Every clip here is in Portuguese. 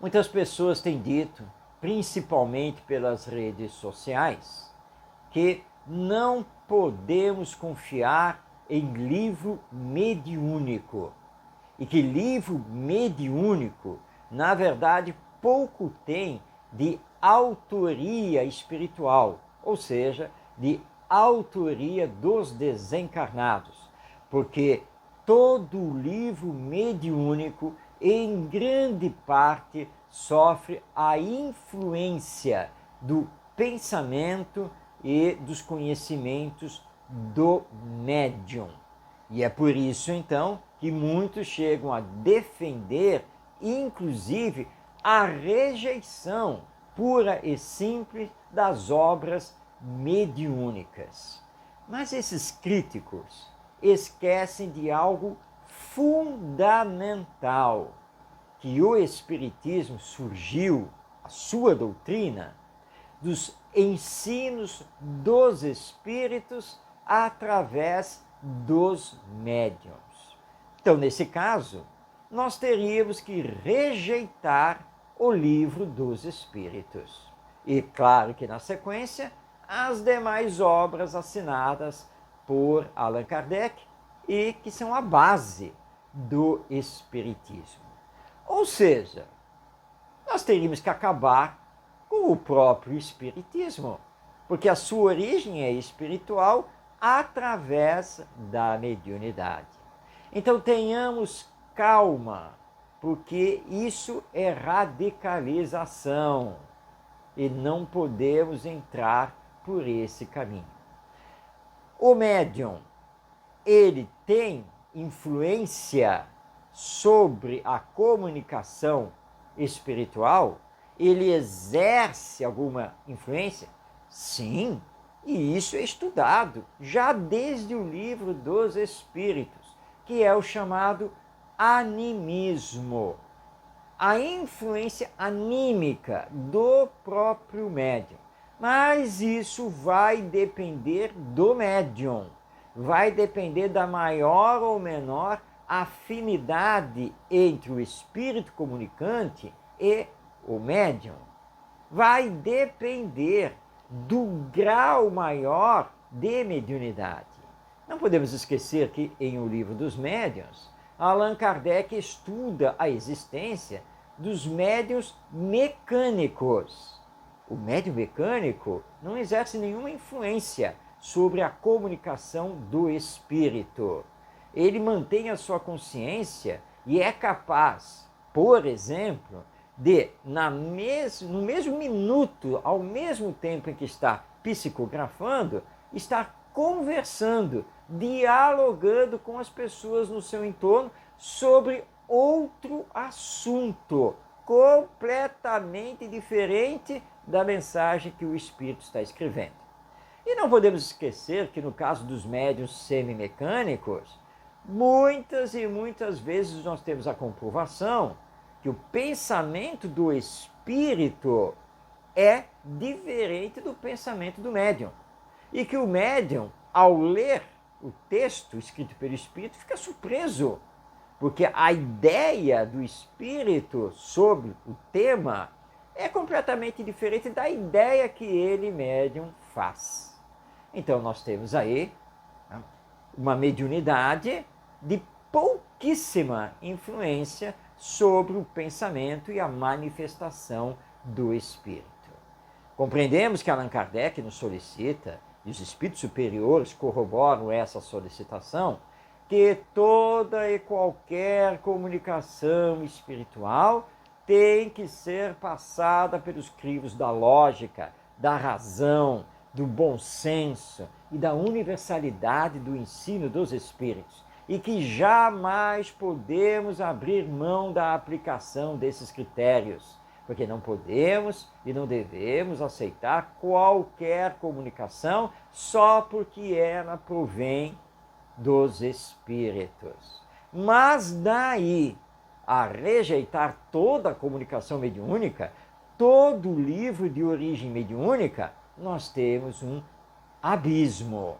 Muitas pessoas têm dito, principalmente pelas redes sociais, que não podemos confiar em livro mediúnico. E que livro mediúnico, na verdade, pouco tem de autoria espiritual, ou seja, de autoria dos desencarnados, porque todo livro mediúnico, em grande parte, sofre a influência do pensamento e dos conhecimentos do médium. E é por isso, então, que muitos chegam a defender, inclusive, a rejeição pura e simples das obras mediúnicas. Mas esses críticos esquecem de algo fundamental, que o Espiritismo surgiu, a sua doutrina, dos ensinos dos espíritos através dos médiuns. Então, nesse caso, nós teríamos que rejeitar o livro dos espíritos. E claro que na sequência, as demais obras assinadas por Allan Kardec e que são a base do espiritismo. Ou seja, nós teríamos que acabar com o próprio espiritismo, porque a sua origem é espiritual através da mediunidade. Então tenhamos calma, porque isso é radicalização e não podemos entrar por esse caminho. O médium, ele tem influência sobre a comunicação espiritual? Ele exerce alguma influência? Sim, e isso é estudado já desde o Livro dos Espíritos, que é o chamado animismo. A influência anímica do próprio médium. Mas isso vai depender do médium, vai depender da maior ou menor afinidade entre o espírito comunicante e o médium. Vai depender do grau maior de mediunidade. Não podemos esquecer que em O Livro dos Médiuns, Allan Kardec estuda a existência dos médiuns mecânicos. O médium mecânico não exerce nenhuma influência sobre a comunicação do espírito. Ele mantém a sua consciência e é capaz, por exemplo, de, no mesmo minuto, ao mesmo tempo em que está psicografando, estar conversando, dialogando com as pessoas no seu entorno sobre outro assunto, completamente diferente da mensagem que o espírito está escrevendo. E não podemos esquecer que no caso dos médiuns semimecânicos, muitas e muitas vezes nós temos a comprovação que o pensamento do espírito é diferente do pensamento do médium. E que o médium, ao ler o texto escrito pelo espírito, fica surpreso, porque a ideia do espírito sobre o tema é completamente diferente da ideia que ele, médium, faz. Então nós temos aí uma mediunidade de pouquíssima influência sobre o pensamento e a manifestação do espírito. Compreendemos que Allan Kardec nos solicita, e os espíritos superiores corroboram essa solicitação, que toda e qualquer comunicação espiritual tem que ser passada pelos crivos da lógica, da razão, do bom senso e da universalidade do ensino dos espíritos, e que jamais podemos abrir mão da aplicação desses critérios, porque não podemos e não devemos aceitar qualquer comunicação só porque ela provém dos espíritos. Mas daí a rejeitar toda a comunicação mediúnica, todo livro de origem mediúnica, nós temos um abismo.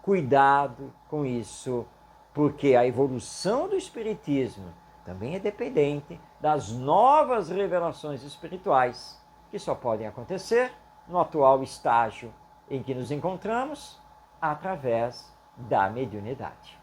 Cuidado com isso, porque a evolução do espiritismo também é dependente das novas revelações espirituais, que só podem acontecer no atual estágio em que nos encontramos, através da mediunidade.